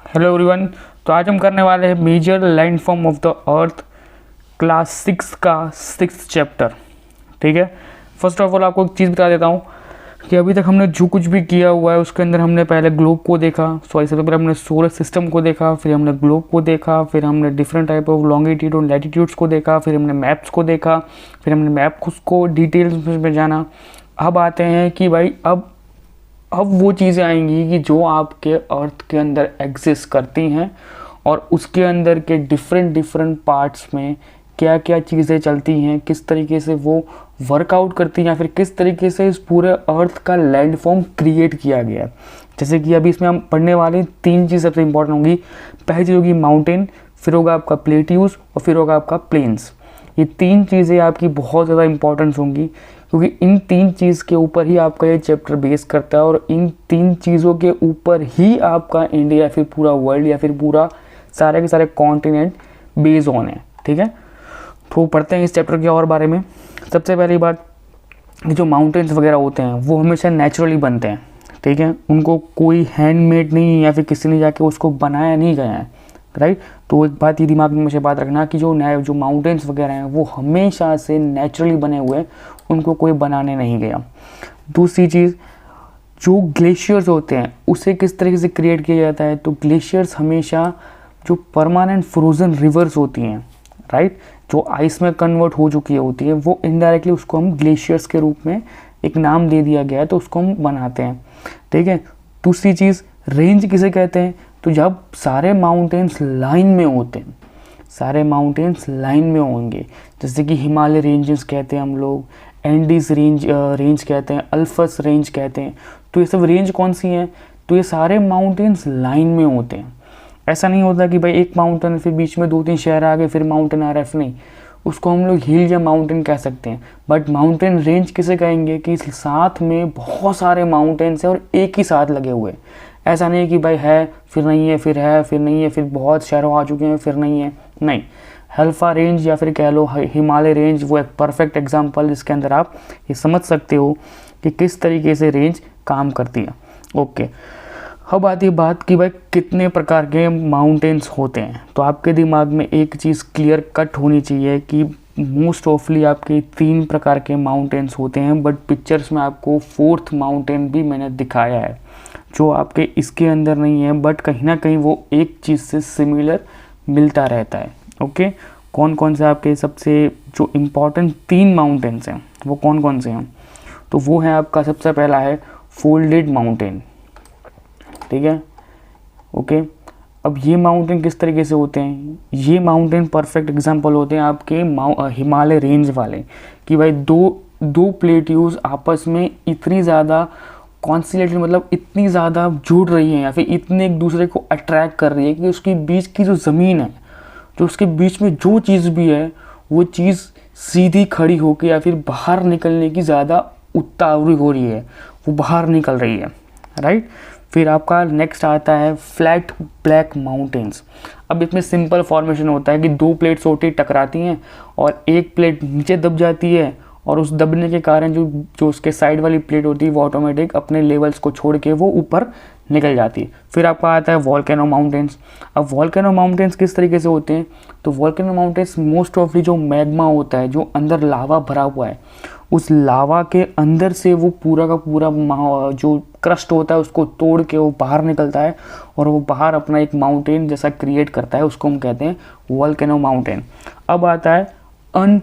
Hello everyone. तो आज हम करने वाले हैं major landform of the earth class 6 का 6th चैप्टर। ठीक है, फर्स्ट ऑफ ऑल आपको एक चीज़ बता देता हूँ कि अभी तक हमने जो कुछ भी किया हुआ है उसके अंदर हमने पहले ग्लोब को देखा, सॉरी सबसे पहले हमने सोलर सिस्टम को देखा, फिर हमने ग्लोब को देखा, फिर हमने डिफरेंट टाइप ऑफ लॉन्गिट्यूड और लैटिट्यूड्स को देखा, फिर हमने मैप्स को देखा, फिर हमने मैप को डिटेल्स में जाना। अब आते हैं कि भाई अब वो चीज़ें आएंगी कि जो आपके अर्थ के अंदर एग्जिस्ट करती हैं और उसके अंदर के डिफरेंट पार्ट्स में क्या क्या चीज़ें चलती हैं, किस तरीके से वो वर्कआउट करती हैं या फिर किस तरीके से इस पूरे अर्थ का लैंडफॉर्म क्रिएट किया गया है। जैसे कि अभी इसमें हम पढ़ने वाले 3 चीज़ सबसे इंपॉर्टेंट होंगी। पहली चीज़ होगी माउंटेन, फिर होगा आपका प्लेट्यूज और फिर होगा आपका प्लेन्स। ये 3 चीज़ें आपकी बहुत ज़्यादा इंपॉर्टेंस होंगी क्योंकि इन 3 चीज़ के ऊपर ही आपका ये चैप्टर बेस करता है और इन 3 चीज़ों के ऊपर ही आपका इंडिया या फिर पूरा वर्ल्ड या फिर पूरा सारे के सारे कॉन्टिनेंट बेस ऑन है। ठीक है, तो पढ़ते हैं इस चैप्टर के और बारे में। सबसे पहली बात, जो माउंटेन्स वगैरह होते हैं वो हमेशा नेचुरली बनते हैं। ठीक है, उनको कोई हैंडमेड नहीं या फिर किसी ने जाके उसको बनाया नहीं गया है, राइट। तो एक बात ये दिमाग में मुझे बात रखना कि जो माउंटेन्स वगैरह हैं वो हमेशा से नेचुरली बने हुए हैं, उनको कोई बनाने नहीं गया। दूसरी चीज़, जो ग्लेशियर्स होते हैं उसे किस तरीके से क्रिएट किया जाता है, तो ग्लेशियर्स हमेशा जो परमानेंट फ्रोज़न रिवर्स होती हैं, राइट, जो आइस में कन्वर्ट हो चुकी होती है, वो इनडायरेक्टली उसको हम ग्लेशियर्स के रूप में एक नाम दे दिया गया है, तो उसको हम बनाते हैं। ठीक है, दूसरी चीज़, रेंज किसे कहते हैं, तो जब सारे माउंटेन्स लाइन में होते हैं, सारे माउंटेन्स लाइन में होंगे, जैसे कि हिमालय रेंजेस कहते हैं हम लोग, एंडीज रेंज कहते हैं, अल्पस रेंज कहते हैं। तो ये सब रेंज कौन सी हैं, तो ये सारे माउंटेन्स लाइन में होते हैं। ऐसा नहीं होता कि भाई एक माउंटेन फिर बीच में 2-3 शहर आ गए फिर माउंटेन आ रहा है, नहीं, उसको हम लोग हिल या माउंटेन कह सकते हैं। बट माउंटेन रेंज किसे कहेंगे कि साथ में बहुत सारे माउंटेन्स हैं और एक ही साथ लगे हुए। ऐसा नहीं कि भाई है फिर नहीं है, फिर है फिर नहीं है, फिर बहुत शहरों आ चुके हैं फिर नहीं है, नहीं। अल्फा रेंज या फिर कह लो हिमालय रेंज वो एक परफेक्ट एग्जांपल, जिसके अंदर आप ये समझ सकते हो कि किस तरीके से रेंज काम करती है। ओके, अब आती है बात कि भाई कितने प्रकार के माउंटेन्स होते हैं। तो आपके दिमाग में एक चीज़ क्लियर कट होनी चाहिए कि मोस्ट ऑफली आपके 3 प्रकार के माउंटेन्स होते हैं, बट पिक्चर्स में आपको 4th माउंटेन भी मैंने दिखाया है जो आपके इसके अंदर नहीं है, बट कहीं ना कहीं वो एक चीज़ से सिमिलर मिलता रहता है। ओके, कौन कौन से आपके सबसे जो इम्पोर्टेंट 3 माउंटेन्स हैं वो कौन कौन से हैं, तो वो है आपका सबसे पहला है फोल्डेड माउंटेन। ठीक है, ओके। अब ये माउंटेन किस तरीके से होते हैं, ये माउंटेन परफेक्ट एग्जांपल होते हैं आपके हिमालय रेंज वाले कि भाई दो प्लेट्यूज आपस में इतनी ज़्यादा कॉन्सिलेटेड, मतलब इतनी ज़्यादा जुड़ रही हैं या फिर इतने एक दूसरे को अट्रैक्ट कर रही है कि उसकी बीच की जो ज़मीन है, जो उसके बीच में जो चीज़ भी है वो चीज़ सीधी खड़ी होकर या फिर बाहर निकलने की ज़्यादा उतावली हो रही है, वो बाहर निकल रही है, राइट। फिर आपका नेक्स्ट आता है फ्लैट ब्लैक माउंटेन्स। अब इसमें सिंपल फॉर्मेशन होता है कि 2 प्लेट्स होती टकराती हैं और एक प्लेट नीचे दब जाती है और उस दबने के कारण जो उसके साइड वाली प्लेट होती है वो ऑटोमेटिक अपने लेवल्स को छोड़ के वो ऊपर निकल जाती है। फिर आपका आता है वॉल्केनो माउंटेन्स। अब वॉल्केनो माउंटेन्स किस तरीके से होते हैं, तो वॉल्केनो माउंटेन्स मोस्ट ऑफली जो मैग्मा होता है, जो अंदर लावा भरा हुआ है, उस लावा के अंदर से वो पूरा का पूरा जो क्रस्ट होता है उसको तोड़ के वो बाहर निकलता है और वो बाहर अपना एक माउंटेन जैसा क्रिएट करता है, उसको हम कहते हैं वॉल्केनो माउंटेन। अब आता है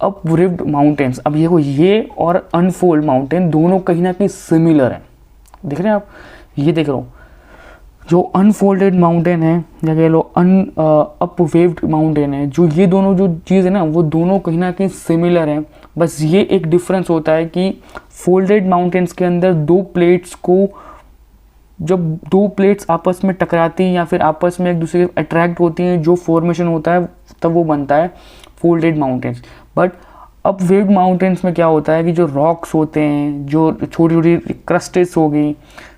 अपरिव्ड माउंटेन्स। अब ये और अनफोल्ड माउंटेन दोनों कहीं ना कहीं सिमिलर हैं, देख रहे हैं आप, ये देख रहे हो। जो अनफोल्डेड माउंटेन है या कह लो अपवेव्ड माउंटेन है, जो ये दोनों जो चीज़ है ना वो दोनों कहीं ना कहीं सिमिलर हैं। बस ये एक डिफरेंस होता है कि फोल्डेड माउंटेन्स के अंदर जब 2 प्लेट्स आपस में टकराती हैं या फिर आपस में एक दूसरे से अट्रैक्ट होती हैं, जो फॉर्मेशन होता है तब वो बनता है फोल्डेड माउंटेन्स। बट अपवेव्ड माउंटेन्स में क्या होता है कि जो रॉक्स होते हैं, जो छोटी छोटी क्रस्टेस हो गई,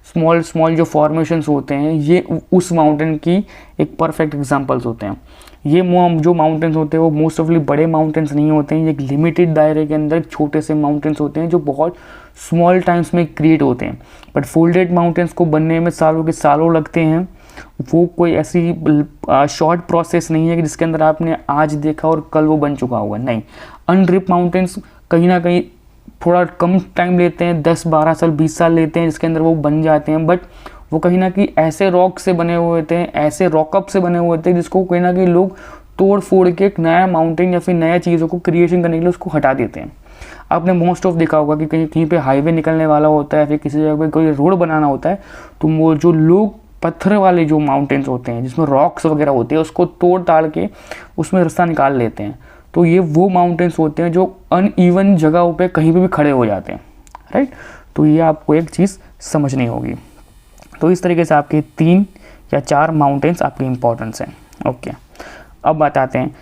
स्मॉल जो फॉर्मेशंस होते हैं, ये उस माउंटेन की एक परफेक्ट एग्जांपल्स होते हैं। ये जो माउंटेन्स होते हैं वो मोस्ट ऑफली बड़े माउंटेन्स नहीं होते हैं, ये एक लिमिटेड दायरे के अंदर छोटे से माउंटेन्स होते हैं जो बहुत स्मॉल टाइम्स में क्रिएट होते हैं। बट फोल्डेड माउंटेन्स को बनने में सालों के सालों लगते हैं वो कोई ऐसी शॉर्ट प्रोसेस नहीं है कि जिसके अंदर आपने आज देखा और कल वो बन चुका होगा, नहीं। अनड्रिप माउंटेन्स कहीं ना कहीं थोड़ा कम टाइम लेते हैं, 10-12 साल 20 साल लेते हैं जिसके अंदर वो बन जाते हैं, बट वो कहीं ना कहीं ऐसे रॉक से बने हुए थे, ऐसे रॉकअप से बने हुए थे जिसको कहीं ना कहीं लोग तोड़ फोड़ के एक नया माउंटेन या फिर नया चीज़ों को क्रिएशन करने के लिए उसको हटा देते हैं। आपने मोस्ट ऑफ देखा होगा कि कहीं कहीं पे हाईवे निकलने वाला होता है, फिर किसी जगह पे कोई रोड बनाना होता है, तो वो जो लोग पत्थर वाले जो माउंटेन्स होते हैं जिसमें रॉक्स वगैरह होते हैं उसको तोड़ ताड़ के उसमें रास्ता निकाल लेते हैं। तो ये वो माउंटेन्स होते हैं जो अनइवन जगहों पे कहीं पे भी खड़े हो जाते हैं, राइट। तो ये आपको एक चीज़ समझनी होगी। तो इस तरीके से आपके 3 या 4 माउंटेन्स आपके इम्पोर्टेंस हैं। ओके, अब बताते हैं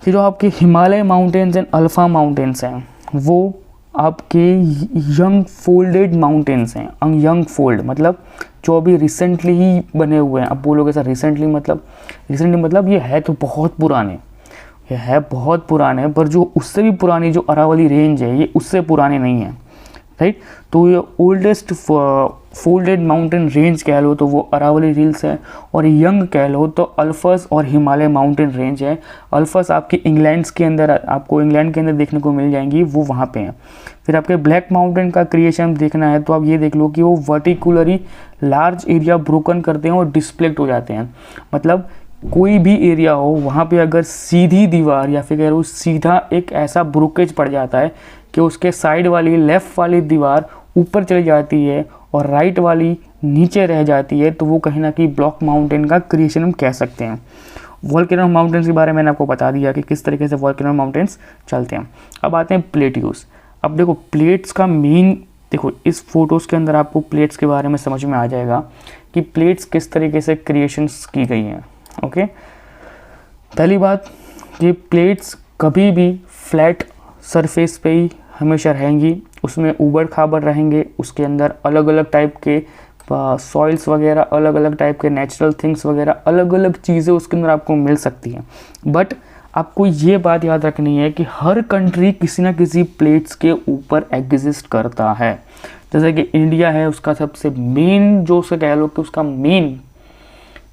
कि जो आपके Himalaya mountains and alpha mountains हैं वो आपके यंग फोल्डेड माउंटेन्स हैं। यंग फोल्ड मतलब जो अभी रिसेंटली ही बने हुए हैं। अब बोलोगे सर रिसेंटली मतलब ये है तो बहुत पुराने, ये है बहुत पुराने, पर जो उससे भी पुरानी जो अरावली रेंज है ये उससे पुराने नहीं है, राइट। तो ये ओल्डेस्ट फोल्डेड माउंटेन रेंज कह लो तो वो अरावली हिल्स है, और यंग कह लो तो अल्पस और हिमालय माउंटेन रेंज है। अल्पस आपके इंग्लैंड के अंदर देखने को मिल जाएंगी, वो वहाँ पे हैं। फिर आपके ब्लैक माउंटेन का क्रिएशन देखना है तो आप ये देख लो कि वो वर्टिकुलरी लार्ज एरिया ब्रोकन करते हैं और डिस्प्लेक्ट हो जाते हैं। मतलब कोई भी एरिया हो वहाँ पे अगर सीधी दीवार या फिर कह लो सीधा एक ऐसा ब्रोकेज पड़ जाता है कि उसके साइड वाली लेफ़्ट वाली दीवार ऊपर चली जाती है और राइट वाली नीचे रह जाती है, तो वो कहीं ना कहीं ब्लॉक माउंटेन का क्रिएशन हम कह सकते हैं। वोल्केनो माउंटेन्स के बारे में मैंने आपको बता दिया कि किस तरीके से वोल्केनो माउंटेन्स चलते हैं। अब आते हैं प्लेट्यूज। अब देखो प्लेट्स का मेन, देखो इस फोटोज़ के अंदर आपको प्लेट्स के बारे में समझ में आ जाएगा कि प्लेट्स किस तरीके से क्रिएशंस की गई हैं। ओके, पहली बात ये प्लेट्स कभी भी फ्लैट सरफेस पे ही हमेशा रहेंगी, उसमें ऊबड़ खाबड़ रहेंगे, उसके अंदर अलग अलग टाइप के सॉइल्स वगैरह, अलग अलग टाइप के नेचुरल थिंग्स वगैरह, अलग अलग चीज़ें उसके अंदर आपको मिल सकती हैं। बट आपको ये बात याद रखनी है कि हर कंट्री किसी ना किसी प्लेट्स के ऊपर एग्जिस्ट करता है। जैसे कि इंडिया है, उसका सबसे मेन जो उसे कह लो कि उसका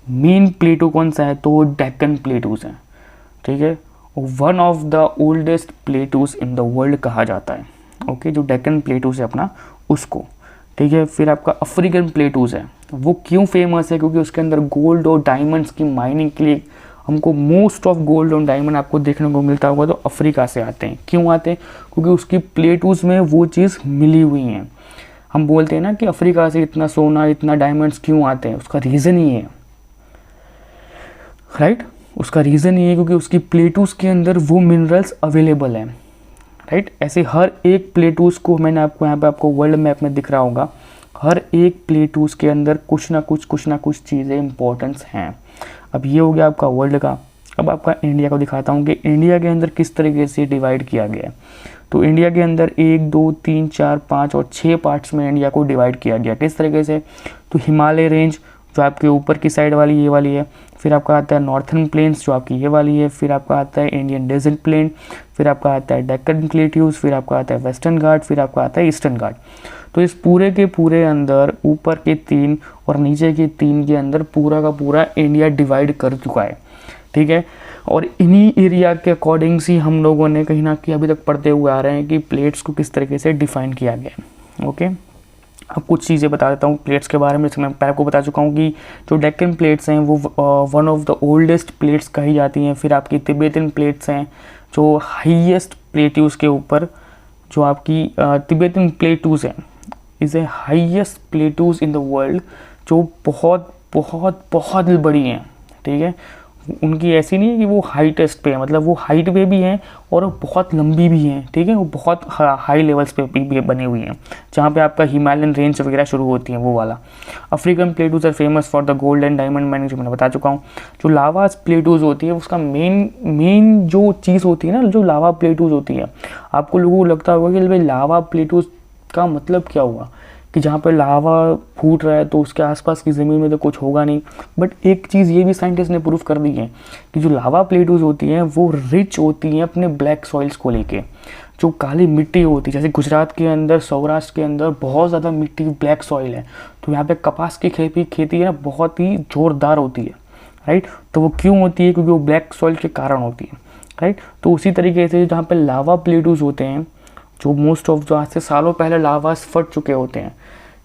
मेन प्लेटू कौन सा है, तो वो डेक्कन प्लेटूज हैं, ठीक है। One of the oldest plateaus in the world कहा जाता है। ओके, जो डेक्कन प्लेटूज है अपना उसको, ठीक है। फिर आपका अफ्रीकन प्लेटूज है, वो क्यों फेमस है, क्योंकि उसके अंदर गोल्ड और डायमंड्स की माइनिंग के लिए हमको मोस्ट ऑफ गोल्ड और डायमंड आपको देखने को मिलता होगा, तो अफ्रीका से आते हैं। क्यों आते हैं, क्योंकि उसकी प्लेटूज में वो चीज़ मिली हुई हैं। हम बोलते हैं ना कि अफ्रीका से इतना सोना इतना डायमंड्स क्यों आते हैं, उसका रीज़न ही है, राइट। उसका रीज़न ये है क्योंकि उसकी प्लेटूस के अंदर वो मिनरल्स अवेलेबल हैं, राइट। ऐसे हर एक प्लेटूस को मैंने आपको यहाँ पे आपको वर्ल्ड मैप में दिख रहा होगा, हर एक प्लेटूस के अंदर कुछ ना कुछ चीज़ें इंपॉर्टेंस हैं। अब ये हो गया आपका वर्ल्ड का। अब आपका इंडिया को दिखाता हूँ कि इंडिया के अंदर किस तरीके से डिवाइड किया गया है। तो इंडिया के अंदर 1 2 3 4 5 और 6 पार्ट्स में इंडिया को डिवाइड किया गया। किस तरीके से, तो हिमालय रेंज जो आपके ऊपर की साइड वाली ये वाली है, फिर आपका आता है नॉर्थर्न प्लेन्स जो आपकी ये वाली है, फिर आपका आता है इंडियन डेजर्ट प्लेन, फिर आपका आता है डेक्कन प्लेट्यूज, फिर आपका आता है वेस्टर्न घाट, फिर आपका आता है ईस्टर्न घाट। तो इस पूरे के पूरे अंदर ऊपर के 3 और नीचे के 3 के अंदर पूरा का पूरा इंडिया डिवाइड कर चुका है, ठीक है। और इन्हीं एरिया के अकॉर्डिंग से हम लोगों ने कहीं ना कहीं अभी तक पढ़ते हुए आ रहे हैं कि प्लेट्स को किस तरीके से डिफाइन किया गया है। ओके, अब कुछ चीज़ें बता देता हूँ प्लेट्स के बारे में। मैं पहले आपको बता चुका हूँ कि जो डेक्कन प्लेट्स हैं वो one of the oldest plates कही जाती हैं। फिर आपकी तिब्बतन प्लेट्स हैं जो हाईएस्ट प्लेट्यूज के ऊपर, जो आपकी तिब्बतन प्लेट्यूज हैं is a highest plateaus in the world, जो बहुत बहुत बहुत बड़ी हैं, ठीक है। उनकी ऐसी नहीं है कि वो हाइटेस्ट पे है, मतलब वो हाइट पे भी हैं और बहुत लंबी भी हैं, ठीक है। वो बहुत हाई लेवल्स पे भी बनी हुई हैं, जहाँ पे आपका हिमालयन रेंज वगैरह शुरू होती हैं, वो वाला। African plateaus are famous for the gold and diamond mining, जो मैंने बता चुका हूँ। जो लावा प्लेटूज होती है उसका मेन जो चीज़ होती है ना, जो लावा प्लेटूज होती है, आपको लोगों को लगता होगा कि भाई लावा प्लेटूज का मतलब क्या हुआ, कि जहाँ पर लावा फूट रहा है तो उसके आसपास की ज़मीन में तो कुछ होगा नहीं। बट एक चीज़ ये भी साइंटिस्ट ने प्रूफ कर दी है कि जो लावा प्लेटूज होती हैं वो रिच होती हैं अपने ब्लैक सॉइल्स को लेके। जो काली मिट्टी होती है, जैसे गुजरात के अंदर, सौराष्ट्र के अंदर बहुत ज़्यादा मिट्टी, ब्लैक सॉइल है, तो यहाँ पे कपास की खेती है ना बहुत ही ज़ोरदार होती है, राइट। तो वो क्यों होती है? क्योंकि वो ब्लैक सॉइल के कारण होती है, राइट। तो उसी तरीके से जहाँ पे लावा प्लेटूज होते हैं, जो मोस्ट ऑफ जो आज से सालों पहले लावास फट चुके होते हैं,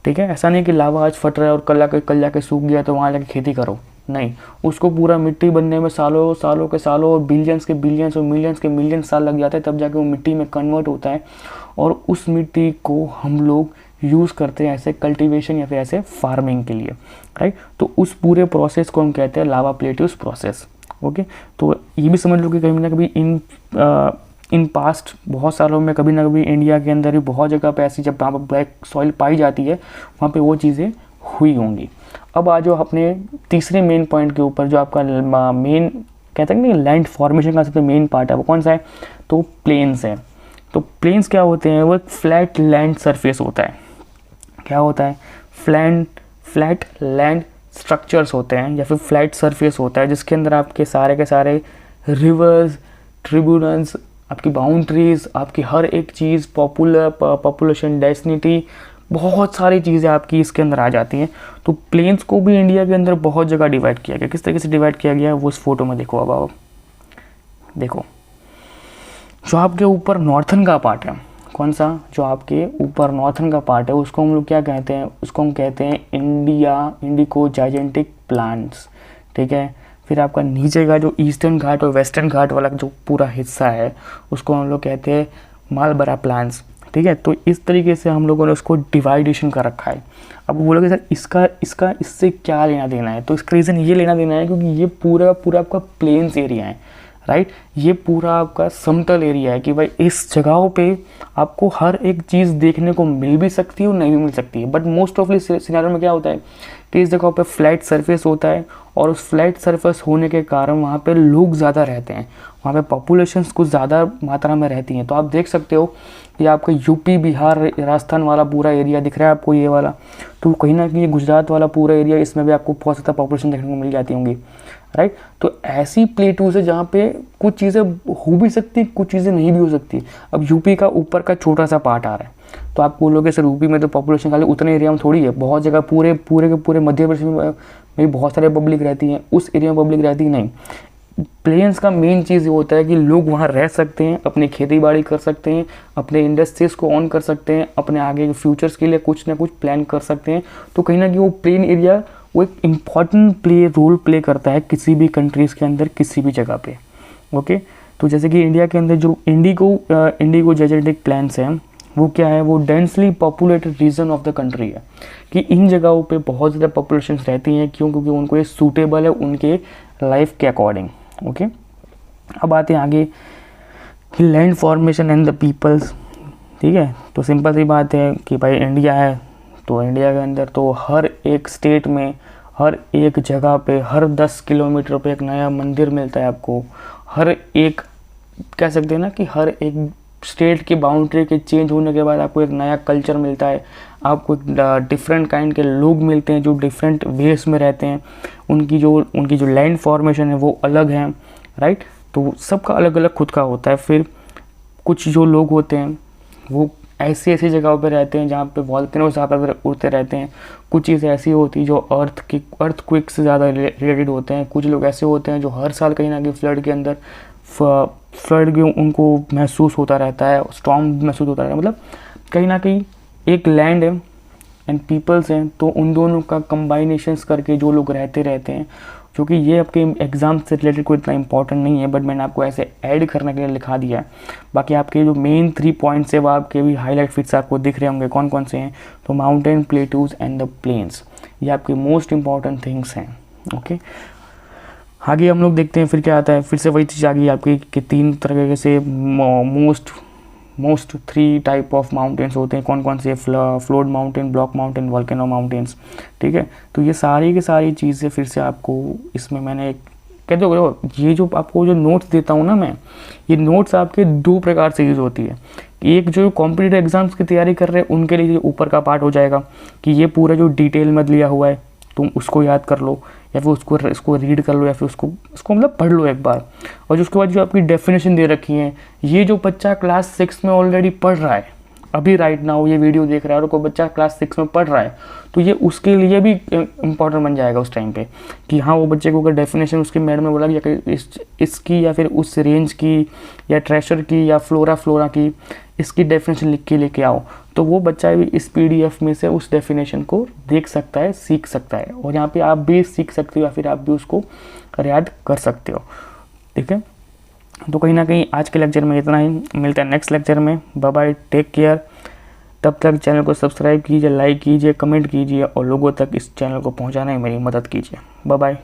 ठीक है। ऐसा नहीं कि लावा आज फट रहा है और कल जाके सूख गया तो वहाँ जाके खेती करो, नहीं। उसको पूरा मिट्टी बनने में सालों के सालों और बिलियंस के बिलियंस और मिलियंस के मिलियंस साल लग जाते हैं, तब जाके वो मिट्टी में कन्वर्ट होता है और उस मिट्टी को हम लोग यूज़ करते हैं ऐसे कल्टीवेशन या फिर ऐसे फार्मिंग के लिए, राइट। तो उस पूरे प्रोसेस को हम कहते हैं लावा प्लेट्यूस प्रोसेस, ओके। तो ये भी समझ लो कि कहीं ना कभी इन पास्ट बहुत सालों में कभी ना कभी इंडिया के अंदर भी बहुत जगह पे ऐसी जब वहाँ पर ब्लैक सॉइल पाई जाती है वहाँ पे वो चीज़ें हुई होंगी। अब आ जाओ अपने तीसरे मेन पॉइंट के ऊपर, जो आपका मेन कहते हैं कि लैंड फॉर्मेशन का सबसे मेन पार्ट है, वो कौन सा है? तो प्लेन्स है। तो प्लेन्स क्या होते हैं? वो एक फ्लैट लैंड सरफेस होता है। क्या होता है? फ्लैट लैंड स्ट्रक्चर्स होते हैं या फिर फ्लैट सरफेस होता है, जिसके अंदर आपके सारे के सारे रिवर्स, ट्रिब्यूनल्स, आपकी बाउंड्रीज, आपकी हर एक चीज़, पॉपुलेशन डेंसिटी, बहुत सारी चीज़ें आपकी इसके अंदर आ जाती हैं। तो प्लेन्स को भी इंडिया के अंदर बहुत जगह डिवाइड किया गया। किस तरीके से डिवाइड किया गया है वो इस फोटो में देखो। अब आप देखो, जो आपके ऊपर नॉर्थन का पार्ट है, कौन सा? जो आपके ऊपर नॉर्थन का पार्ट है उसको हम लोग क्या कहते हैं? उसको हम कहते हैं इंडिको जाइजेंटिक प्लांट्स, ठीक है। फिर आपका नीचे का जो ईस्टर्न घाट और वेस्टर्न घाट वाला जो पूरा हिस्सा है उसको हम लोग कहते हैं मालबरा प्लांट्स, ठीक है। तो इस तरीके से हम लोगों ने उसको डिवाइडेशन कर रखा है। अब बोलोगे सर इसका इससे क्या लेना देना है? तो इसका रीज़न ये लेना देना है क्योंकि ये पूरा आपका प्लेन्स एरिया है, राइट। ये पूरा आपका समतल एरिया है कि भाई इस जगहों पे आपको हर एक चीज़ देखने को मिल भी सकती है और नहीं भी मिल सकती है। बट मोस्ट ऑफली सिनेरियो में क्या होता है कि इस जगह पे फ्लैट सरफेस होता है और उस फ्लैट सरफेस होने के कारण वहाँ पे लोग ज़्यादा रहते हैं, वहाँ पे पॉपुलेशंस कुछ ज़्यादा मात्रा में रहती हैं। तो आप देख सकते हो कि आपका यूपी, बिहार, राजस्थान वाला पूरा एरिया दिख रहा है आपको, ये वाला। तो कहीं ना कहीं गुजरात वाला पूरा एरिया, इसमें भी आपको बहुत ज़्यादा पॉपुलेशन देखने को मिल जाती होंगी, राइट। तो ऐसी प्लेटूज है जहाँ पे कुछ चीज़ें हो भी सकती, कुछ चीज़ें नहीं भी हो सकती। अब यूपी का ऊपर का छोटा सा पार्ट आ रहा है, तो आप बोलोगे सर यूपी में तो पॉपुलेशन खाली उतने एरिया में थोड़ी है, बहुत जगह पूरे के पूरे मध्य प्रदेश में भी बहुत सारे पब्लिक रहती हैं, उस एरिया में पब्लिक रहती नहीं। प्लेन्स का मेन चीज़ ये होता है कि लोग वहाँ रह सकते हैं, अपनी खेती बाड़ी कर सकते हैं, अपने इंडस्ट्रीज़ को ऑन कर सकते हैं, अपने आगे के फ्यूचर्स के लिए कुछ ना कुछ प्लान कर सकते हैं। तो कहीं ना कहीं वो प्लेन एरिया वो एक इम्पॉर्टेंट रोल प्ले करता है किसी भी कंट्रीज़ के अंदर, किसी भी जगह पे, ओके। तो जैसे कि इंडिया के अंदर जो इंडिको जाइजेंटिक प्लांट्स हैं वो क्या है? वो densely populated region of the country है, कि इन जगहों पे बहुत ज़्यादा पॉपुलेशन रहती हैं। क्यों? क्योंकि उनको ये सूटेबल है उनके लाइफ के अकॉर्डिंग, ओके। अब आते हैं आगे कि land formation and the peoples, ठीक है। तो सिंपल सी बात है कि भाई इंडिया है, तो इंडिया के अंदर तो हर एक स्टेट में, हर एक जगह पे, हर 10 किलोमीटर पे एक नया मंदिर मिलता है आपको। हर एक कह सकते हैं ना कि हर एक स्टेट की बाउंड्री के चेंज होने के बाद आपको एक नया कल्चर मिलता है, आपको डिफरेंट काइंड के लोग मिलते हैं जो डिफरेंट वेज में रहते हैं, उनकी जो लैंड फॉर्मेशन है वो अलग है, राइट। तो सबका अलग अलग खुद का होता है। फिर कुछ जो लोग होते हैं वो ऐसी जगहों पे रहते हैं जहाँ पे वॉल्केनोस ज़्यादा उड़ते रहते हैं। कुछ चीज़ें ऐसी होती है जो अर्थक्वेक से ज़्यादा रिलेटेड होते हैं। कुछ लोग ऐसे होते हैं जो हर साल कहीं ना कहीं फ्लड के अंदर फ्लड उनको महसूस होता रहता है, स्टॉर्म महसूस होता रहता है। मतलब कहीं ना कहीं एक लैंड है एंड पीपल्स हैं, तो उन दोनों का कंबाइनेशंस करके जो लोग रहते हैं, जो कि ये आपके एग्ज़ाम से रिलेटेड कोई इतना इंपॉर्टेंट नहीं है, बट मैंने आपको ऐसे ऐड करने के लिए लिखा दिया है। बाकी आपके जो मेन 3 पॉइंट्स है वो आपके भी हाईलाइट फिट्स आपको दिख रहे होंगे कौन कौन से हैं। तो mountain, plateaus and the plains, ये आपके मोस्ट इंपॉर्टेंट थिंग्स हैं, ओके। आगे हम लोग देखते हैं फिर क्या आता है। फिर से वही चीज़ आ गई आपकी कि 3 तरह से मोस्ट 3 टाइप ऑफ माउंटेन्स होते हैं। कौन कौन से? Flowed mountain, block mountain, volcano mountains, ठीक है। तो ये सारी की सारी चीज़ें फिर से आपको इसमें मैंने कहते हो, ये जो आपको जो नोट्स देता हूँ ना मैं, ये नोट्स आपके 2 प्रकार से यूज़ होती है। एक जो कॉम्पिटिटिव एग्जाम्स की तैयारी कर रहे हैं उनके लिए ऊपर का पार्ट हो जाएगा कि ये पूरा जो डिटेल में लिया हुआ है तुम उसको याद कर लो, या फिर उसको रीड कर लो, या फिर उसको मतलब पढ़ लो एक बार। और जो उसके बाद जो आपकी डेफिनेशन दे रखी है, ये जो बच्चा क्लास 6 में ऑलरेडी पढ़ रहा है, अभी राइट नाउ ये वीडियो देख रहा है और कोई बच्चा क्लास 6 में पढ़ रहा है, तो ये उसके लिए भी इम्पोर्टेंट बन जाएगा उस टाइम पे कि हाँ, वो बच्चे को अगर डेफिनेशन उसके मैडम ने बोला कि इसकी या फिर उस रेंज की या ट्रेशर की या फ्लोरा की इसकी डेफिनेशन लिख के लेके आओ, तो वो बच्चा भी इस PDF में से उस डेफिनेशन को देख सकता है, सीख सकता है, और यहाँ पे आप भी सीख सकते हो या फिर आप भी उसको याद कर सकते हो। ठीक है, तो कहीं ना कहीं आज के लेक्चर में इतना ही, मिलता है नेक्स्ट लेक्चर में। Bye bye, take care. तब तक चैनल को सब्सक्राइब कीजिए, लाइक कीजिए, कमेंट कीजिए और लोगों तक इस चैनल को पहुंचाने में मेरी मदद कीजिए। Bye bye.